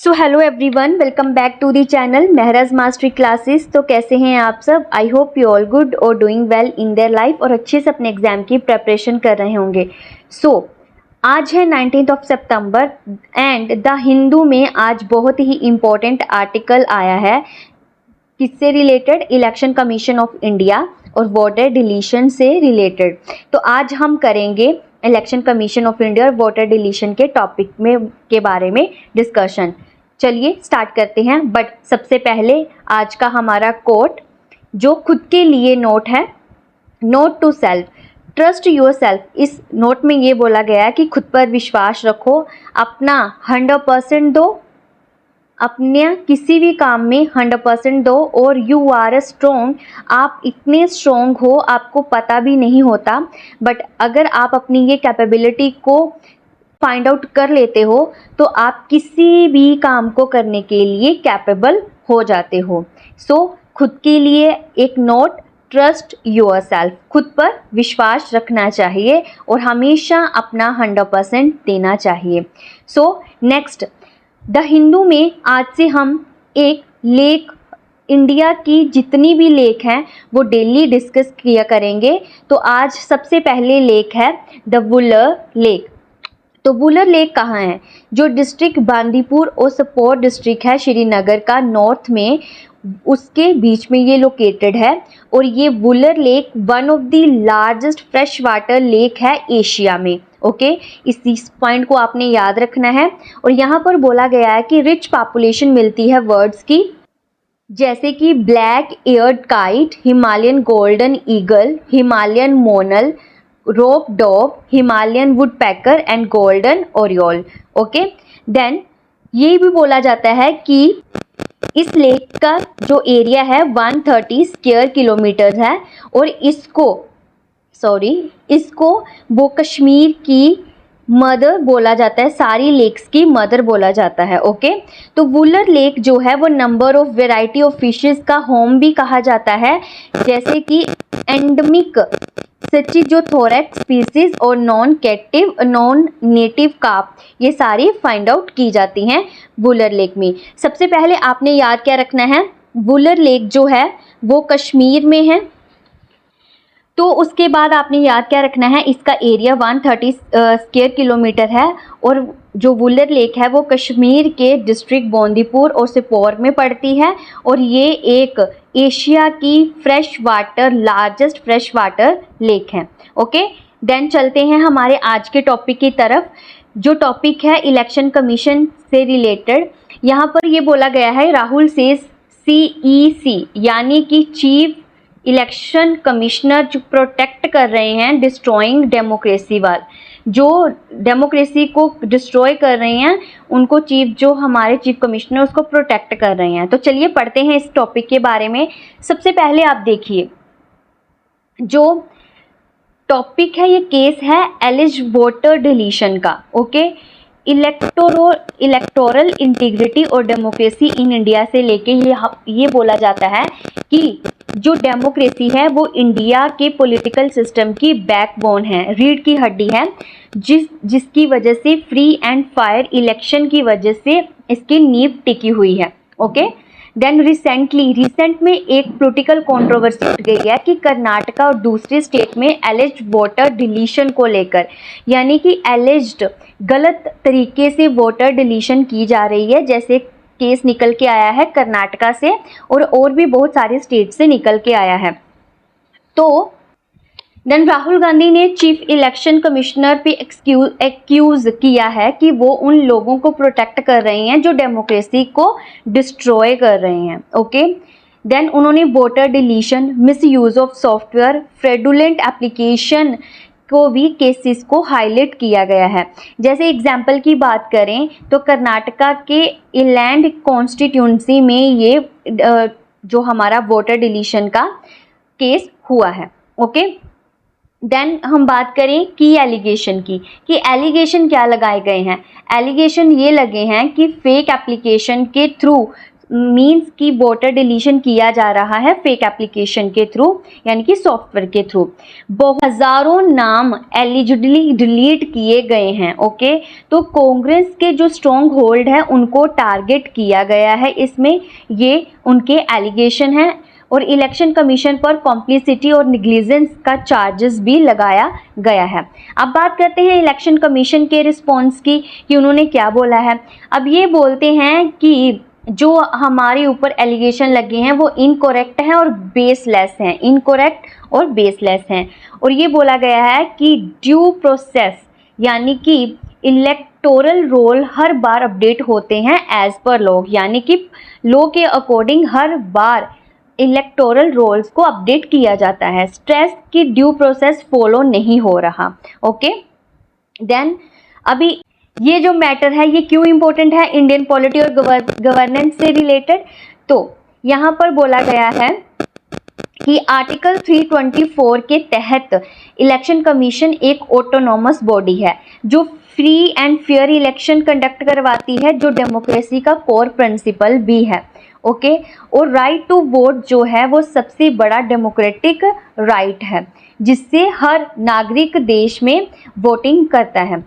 So hello everyone, welcome back to the channel Mehraj mastery classes. तो कैसे हैं आप सब? I hope you all good और doing well in their life और अच्छे से अपने एग्जाम की प्रेपरेशन कर रहे होंगे। आज है 19th of September and the Hindu में आज बहुत ही इम्पोर्टेंट आर्टिकल आया है। किससे related? Election commission of India और वोटर डिलीशन से रिलेटेड। तो आज हम करेंगे इलेक्शन कमीशन ऑफ इंडिया और वोटर डिलीशन के टॉपिक में के बारे में डिस्कशन। चलिए स्टार्ट करते हैं। बट सबसे पहले आज का हमारा कोट जो खुद के लिए नोट है, note to self, trust yourself. इस नोट में ये बोला गया है कि खुद पर विश्वास रखो, अपना 100% दो, अपने किसी भी काम में 100% दो और यू आर स्ट्रोंग। आप इतने स्ट्रोंग हो आपको पता भी नहीं होता, बट अगर आप अपनी ये कैपेबिलिटी को फाइंड आउट कर लेते हो तो आप किसी भी काम को करने के लिए कैपेबल हो जाते हो। खुद के लिए एक नोट, ट्रस्ट योर सेल्फ, खुद पर विश्वास रखना चाहिए और हमेशा अपना 100% देना चाहिए। नेक्स्ट, द हिंदू में आज से हम एक लेक, इंडिया की जितनी भी लेक हैं वो डेली डिस्कस किया करेंगे। तो आज सबसे पहले लेक है द वुलर लेक। तो वुलर लेक कहाँ है? जो डिस्ट्रिक्ट बांदीपुर और सोपोर डिस्ट्रिक्ट है श्रीनगर का नॉर्थ में, उसके बीच में ये लोकेटेड है। और ये Wular lake one of the largest fresh water lake है एशिया में। ओके, इस पॉइंट को आपने याद रखना है। और यहाँ पर बोला गया है कि रिच पॉपुलेशन मिलती है वर्ड्स की, जैसे कि black eared kite, Himalayan golden eagle, Himalayan monal, rock dove, Himalayan woodpecker and golden oriole. Okay, then ये भी बोला जाता है कि इस लेक का जो एरिया है 130 स्क्वायर किलोमीटर है और इसको वो कश्मीर की मदर बोला जाता है, सारी लेक्स की मदर बोला जाता है। ओके, तो वुलर लेक जो है वो number of variety of fishes का होम भी कहा जाता है, जैसे कि एंडेमिक जो स्पीसीज और नॉन नेटिव कार्प, ये सारी फाइंड आउट की जाती हैं वुलर लेक में। सबसे पहले आपने याद क्या रखना है? वुलर लेक जो है वो कश्मीर में है। तो उसके बाद आपने याद क्या रखना है? इसका एरिया 130 स्क्वायर किलोमीटर है और जो वुलर लेक है वो कश्मीर के डिस्ट्रिक्ट बांदीपुर और सोपोर में पड़ती है और ये एक एशिया की लार्जेस्ट फ्रेश वाटर लेक है। ओके, देन चलते हैं हमारे आज के टॉपिक की तरफ। जो टॉपिक है इलेक्शन कमीशन से रिलेटेड। यहाँ पर ये बोला गया है राहुल से CEC यानी कि चीफ इलेक्शन कमिश्नर जो प्रोटेक्ट कर रहे हैं डिस्ट्रॉइंग डेमोक्रेसी वाल, जो डेमोक्रेसी को डिस्ट्रॉय कर रहे हैं उनको जो हमारे चीफ कमिश्नर उसको प्रोटेक्ट कर रहे हैं। तो चलिए पढ़ते हैं इस टॉपिक के बारे में। सबसे पहले आप देखिए, जो टॉपिक है ये केस है एलिज वोटर डिलीशन का। ओके, इलेक्टोरल इंटीग्रिटी और डेमोक्रेसी इन इंडिया से लेके ये बोला जाता है कि जो डेमोक्रेसी है वो इंडिया के पॉलिटिकल सिस्टम की बैकबोन है, रीढ़ की हड्डी है, जिसकी वजह से फ्री एंड फायर इलेक्शन की वजह से इसकी नींव टिकी हुई है। ओके, देन रिसेंट में एक पॉलिटिकल कंट्रोवर्सी उठ गई है कि कर्नाटका और दूसरे स्टेट में एलिज्ड वोटर डिलीशन को लेकर, यानी कि एलिज्ड गलत तरीके से वोटर डिलीशन की जा रही है। जैसे केस निकल के आया है कर्नाटका से और भी बहुत सारे स्टेट से निकल के आया है। तो देन राहुल गांधी ने चीफ इलेक्शन कमिश्नर पे एक्यूज किया है कि वो उन लोगों को प्रोटेक्ट कर रहे हैं जो डेमोक्रेसी को डिस्ट्रॉय कर रहे हैं। ओके, देन उन्होंने voter deletion, misuse of software, fraudulent application को भी केसेस को हाईलाइट किया गया है। जैसे एग्जाम्पल की बात करें तो कर्नाटका के इलैंड कॉन्स्टिट्यूंसी में ये जो हमारा वोटर डिलीशन का केस हुआ है। ओके, देन हम बात करें की एलिगेशन की, कि एलिगेशन क्या लगाए गए हैं। एलिगेशन ये लगे हैं कि फेक एप्लीकेशन के थ्रू मीन्स कि वोटर डिलीशन किया जा रहा है फेक एप्लीकेशन के थ्रू, यानी कि सॉफ्टवेयर के थ्रू। हजारों नाम एलिजिबली डिलीट किए गए हैं। ओके, तो कांग्रेस के जो स्ट्रॉन्ग होल्ड है उनको टारगेट किया गया है इसमें, ये उनके एलिगेशन है। और इलेक्शन कमीशन पर कॉम्प्लिसिटी और निग्लिजेंस का चार्जेस भी लगाया गया है। अब बात करते हैं इलेक्शन कमीशन के रिस्पॉन्स की कि उन्होंने क्या बोला है। अब ये बोलते हैं कि जो हमारे ऊपर एलिगेशन लगे हैं वो इनकरेक्ट हैं और बेसलेस हैं, इनकरेक्ट और बेसलेस हैं। और ये बोला गया है कि ड्यू प्रोसेस यानी कि इलेक्टोरल रोल हर बार अपडेट होते हैं एज पर लॉ, यानी कि लॉ के अकॉर्डिंग हर बार इलेक्टोरल रोल्स को अपडेट किया जाता है। स्ट्रेस की ड्यू प्रोसेस फॉलो नहीं हो रहा। ओके, देन अभी ये जो मैटर है ये क्यों इंपॉर्टेंट है इंडियन पॉलिटी और गवर्नेंस से रिलेटेड, तो यहाँ पर बोला गया है कि आर्टिकल 324 के तहत इलेक्शन कमीशन एक ऑटोनॉमस बॉडी है जो free and fair election conduct करवाती है, जो डेमोक्रेसी का कोर प्रिंसिपल भी है। ओके, और राइट टू वोट जो है वो सबसे बड़ा डेमोक्रेटिक राइट है जिससे हर नागरिक देश में वोटिंग करता है।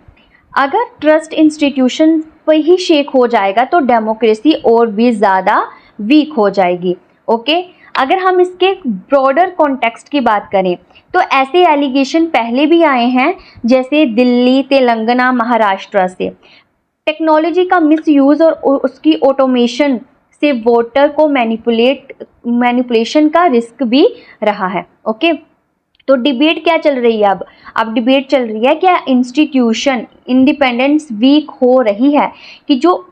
अगर ट्रस्ट इंस्टीट्यूशन पर ही शेक हो जाएगा तो डेमोक्रेसी और भी ज़्यादा वीक हो जाएगी। ओके, अगर हम इसके ब्रॉडर कॉन्टेक्स्ट की बात करें तो ऐसे एलिगेशन पहले भी आए हैं, जैसे दिल्ली, तेलंगाना, महाराष्ट्र से। टेक्नोलॉजी का मिसयूज और उसकी ऑटोमेशन से वोटर को मैनिपुलेशन का रिस्क भी रहा है। ओके, तो डिबेट क्या चल रही है अब डिबेट चल रही है क्या इंस्टीट्यूशन इंडिपेंडेंस वीक हो रही है, कि जो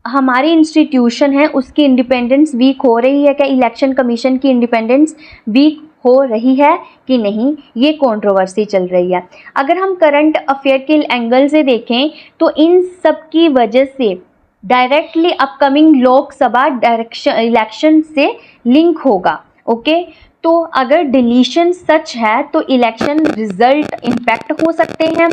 हमारी इंस्टीट्यूशन है उसकी इंडिपेंडेंस वीक हो रही है क्या, इलेक्शन कमीशन की इंडिपेंडेंस वीक हो रही है कि नहीं, ये कंट्रोवर्सी चल रही है। अगर हम करंट अफेयर के एंगल से देखें तो इन सब की वजह से डायरेक्टली अपकमिंग लोकसभा इलेक्शन से लिंक होगा। ओके, तो अगर डिलीशन सच है तो इलेक्शन रिजल्ट इम्पैक्ट हो सकते हैं।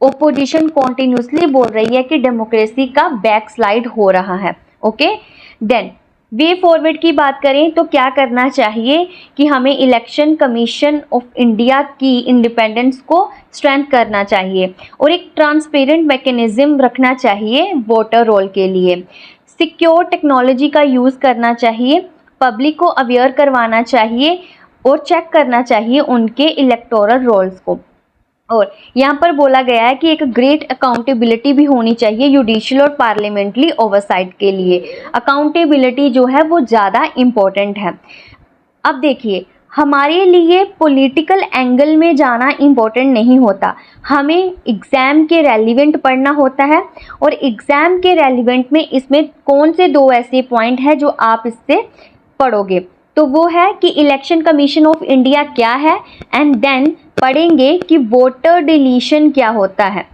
ओपोजिशन कॉन्टिन्यूसली बोल रही है कि डेमोक्रेसी का बैकस्लाइड हो रहा है। ओके, देन वे फॉरवर्ड की बात करें तो क्या करना चाहिए कि हमें इलेक्शन कमीशन ऑफ इंडिया की इंडिपेंडेंस को स्ट्रेंथ करना चाहिए और एक ट्रांसपेरेंट मैकेनिज्म रखना चाहिए वोटर रोल के लिए। सिक्योर टेक्नोलॉजी का यूज़ करना चाहिए, पब्लिक को अवेयर करवाना चाहिए और चेक करना चाहिए उनके इलेक्टोरल रोल्स को। और यहाँ पर बोला गया है कि एक ग्रेट अकाउंटेबिलिटी भी होनी चाहिए जुडिशियल और पार्लियामेंट्री ओवरसाइट के लिए। अकाउंटेबिलिटी जो है वो ज़्यादा इम्पोर्टेंट है। अब देखिए, हमारे लिए पॉलिटिकल एंगल में जाना इम्पोर्टेंट नहीं होता, हमें एग्ज़ाम के रेलिवेंट पढ़ना होता है। और एग्ज़ाम के रेलिवेंट में इसमें कौन से दो ऐसे पॉइंट हैं जो आप इससे पढ़ोगे, तो वो है कि इलेक्शन कमीशन ऑफ इंडिया क्या है, एंड देन पढ़ेंगे कि वोटर डिलीशन क्या होता है।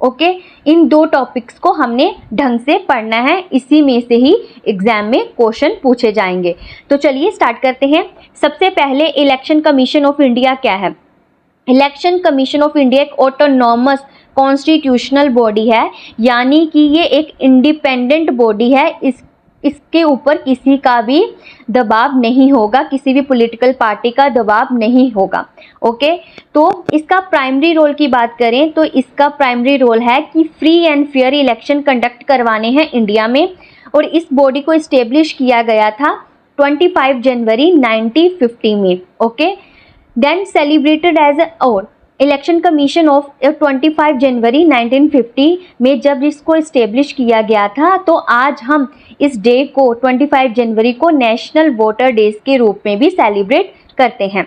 ओके, इन दो टॉपिक्स को हमने ढंग से पढ़ना है, इसी में से ही एग्जाम में क्वेश्चन पूछे जाएंगे। तो चलिए स्टार्ट करते हैं। सबसे पहले इलेक्शन कमीशन ऑफ इंडिया क्या है। इलेक्शन कमीशन ऑफ इंडिया एक ऑटोनॉमस कॉन्स्टिट्यूशनल बॉडी है, यानी कि ये एक इंडिपेंडेंट बॉडी है। इसके ऊपर किसी का भी दबाव नहीं होगा, किसी भी पॉलिटिकल पार्टी का दबाव नहीं होगा। ओके, तो इसका प्राइमरी रोल की बात करें तो इसका प्राइमरी रोल है कि free and fair election conduct करवाने हैं इंडिया में। और इस बॉडी को इस्टेब्लिश किया गया था 25 जनवरी 1950 में। ओके, देन सेलिब्रेटेड एज और इलेक्शन कमीशन ऑफ 25 जनवरी 1950 में जब इसको इस्टेब्लिश किया गया था, तो आज हम इस डे को 25 जनवरी को नेशनल वोटर डेज के रूप में भी सेलिब्रेट करते हैं।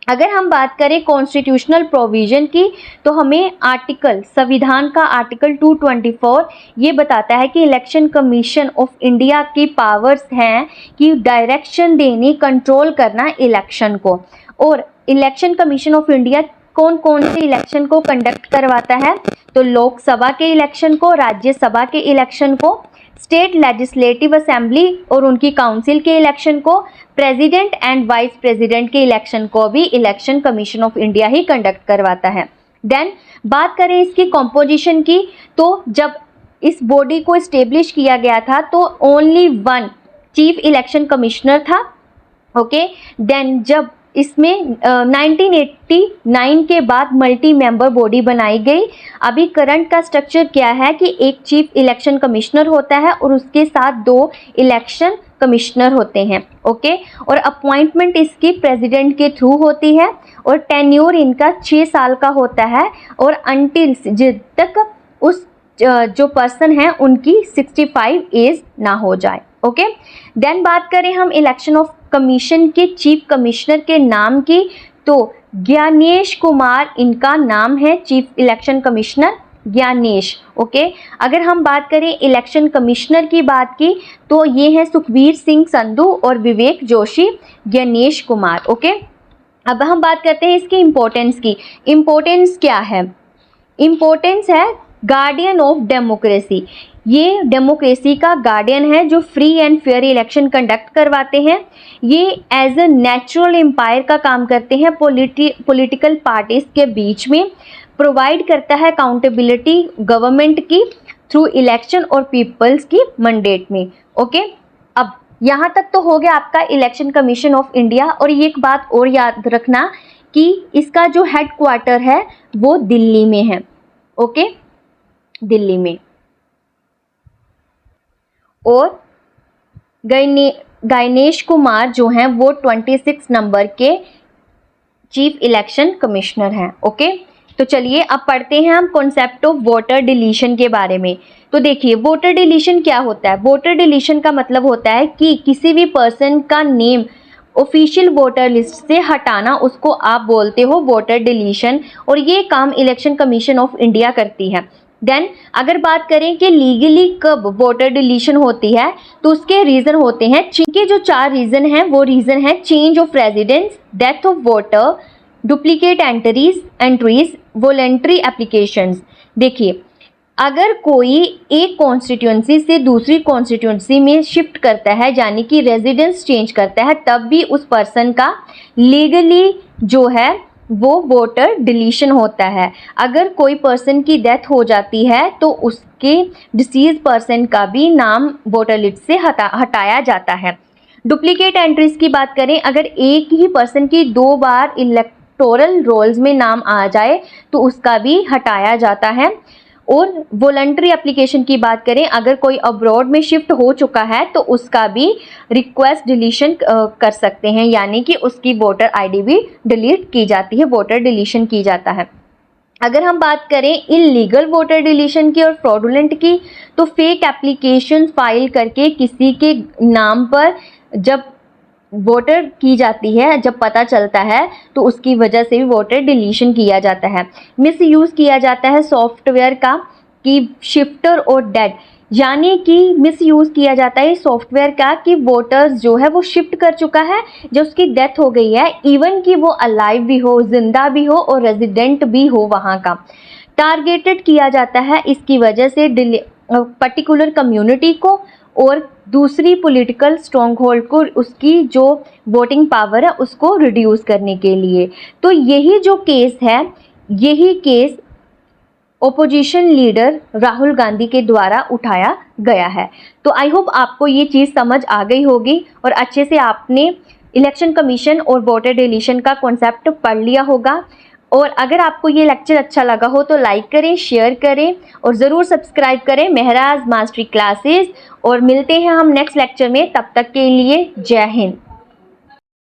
अगर हम बात करें कॉन्स्टिट्यूशनल प्रोविज़न की, तो हमें संविधान का आर्टिकल 224 ये बताता है कि इलेक्शन कमीशन ऑफ इंडिया की पावर्स हैं कि डायरेक्शन देनी, कंट्रोल करना इलेक्शन को। और इलेक्शन कमीशन ऑफ इंडिया कौन कौन से इलेक्शन को कंडक्ट करवाता है, तो लोकसभा के इलेक्शन को, राज्यसभा के इलेक्शन को, स्टेट लेजिस्लेटिव असेंबली और उनकी काउंसिल के इलेक्शन को, प्रेसिडेंट एंड वाइस प्रेसिडेंट के इलेक्शन को भी election commission of India he conduct करवाता है। देन बात करें इसकी कॉम्पोजिशन की, तो जब इस बॉडी को इस्टेब्लिश किया गया था तो only one chief election commissioner था। ओके, देन जब इसमें 1989 के बाद मल्टी मेंबर बॉडी बनाई गई। अभी करंट का स्ट्रक्चर क्या है कि एक चीफ इलेक्शन कमिश्नर होता है और उसके साथ 2 इलेक्शन कमिश्नर होते हैं। ओके, और अपॉइंटमेंट इसकी प्रेसिडेंट के थ्रू होती है और टेन्योर इनका 6 साल का होता है और अंटिल जब तक उस जो पर्सन है उनकी 65 एज ना हो जाए। ओके, देन बात करें हम इलेक्शन ऑफ कमीशन के चीफ कमिश्नर के नाम की, तो ज्ञानेश कुमार इनका नाम है chief election commissioner, Gyanesh. Okay, अगर हम बात करें इलेक्शन कमिश्नर की बात की तो ये है सुखबीर सिंह संधू और विवेक जोशी, ज्ञानेश कुमार। ओके, अब हम बात करते हैं इसकी इम्पोर्टेंस की। इम्पोर्टेंस क्या है? इम्पोर्टेंस है गार्डियन ऑफ डेमोक्रेसी। ये डेमोक्रेसी का गार्डियन है जो free and fair election conduct करवाते हैं। ये एज अ नेचुरल एम्पायर का काम करते हैं पॉलिटिकल पार्टीज के बीच में। प्रोवाइड करता है अकाउंटेबिलिटी गवर्नमेंट की थ्रू इलेक्शन और पीपल्स की मैंडेट में। ओके, अब यहाँ तक तो हो गया आपका इलेक्शन कमीशन ऑफ इंडिया। और ये एक बात और याद रखना कि इसका जो हेड क्वार्टर है वो दिल्ली में है। ओके, दिल्ली में। और ज्ञानेश कुमार जो हैं वो 26 नंबर के चीफ इलेक्शन कमिश्नर हैं। ओके, तो चलिए अब पढ़ते हैं हम कॉन्सेप्ट ऑफ वोटर डिलीशन के बारे में। तो देखिए वोटर डिलीशन क्या होता है। वोटर डिलीशन का मतलब होता है कि किसी भी पर्सन का नेम ऑफिशियल वोटर लिस्ट से हटाना, उसको आप बोलते हो वोटर डिलीशन। और ये काम इलेक्शन कमीशन ऑफ इंडिया करती है। देन अगर बात करें कि लीगली कब वोटर डिलीशन होती है तो उसके रीज़न होते हैं। के जो 4 रीज़न हैं वो रीज़न है change of residence, death of voter, duplicate entries, voluntary applications. देखिए अगर कोई एक कॉन्स्टिट्यूंसी से दूसरी कॉन्स्टिट्यूंसी में शिफ्ट करता है यानी कि रेजिडेंस चेंज करता है, तब भी उस पर्सन का लीगली जो है वो वोटर डिलीशन होता है। अगर कोई पर्सन की डेथ हो जाती है तो उसके डिसीज पर्सन का भी नाम वोटर लिस्ट से हटाया जाता है। डुप्लीकेट एंट्रीज की बात करें, अगर एक ही पर्सन की 2 बार इलेक्टोरल रोल्स में नाम आ जाए तो उसका भी हटाया जाता है। और वॉलंटरी एप्लीकेशन की बात करें, अगर कोई अब्रॉड में शिफ्ट हो चुका है तो उसका भी रिक्वेस्ट डिलीशन कर सकते हैं, यानी कि उसकी वोटर आईडी भी डिलीट की जाती है, वोटर डिलीशन की जाता है। अगर हम बात करें इलीगल वोटर डिलीशन की और फ्रॉडुलेंट की, तो फेक एप्लीकेशन फाइल करके किसी के नाम पर जब वोटर की जाती है, जब पता चलता है तो उसकी वजह से भी वोटर डिलीशन किया जाता है। मिस यूज़ किया जाता है सॉफ्टवेयर का कि शिफ्टर और डेड, यानी कि मिस यूज़ किया जाता है सॉफ्टवेयर का कि वोटर्स जो है वो शिफ्ट कर चुका है, जो उसकी डेथ हो गई है, इवन कि वो अलाइव भी हो, जिंदा भी हो और रेजिडेंट भी हो वहाँ का। टारगेटेड किया जाता है इसकी वजह से पर्टिकुलर कम्युनिटी को और दूसरी पॉलिटिकल स्ट्रॉन्ग होल्ड को, उसकी जो वोटिंग पावर है उसको रिड्यूस करने के लिए। तो यही जो केस है, यही case opposition leader Rahul Gandhi के द्वारा उठाया गया है। तो आई होप आपको ये चीज़ समझ आ गई होगी और अच्छे से आपने इलेक्शन कमीशन और वोटर डिलीशन का कॉन्सेप्ट पढ़ लिया होगा। और अगर आपको ये लेक्चर अच्छा लगा हो तो लाइक करें, शेयर करें और ज़रूर सब्सक्राइब करें महराज मास्टरी क्लासेस। और मिलते हैं हम नेक्स्ट लेक्चर में, तब तक के लिए जय हिंद।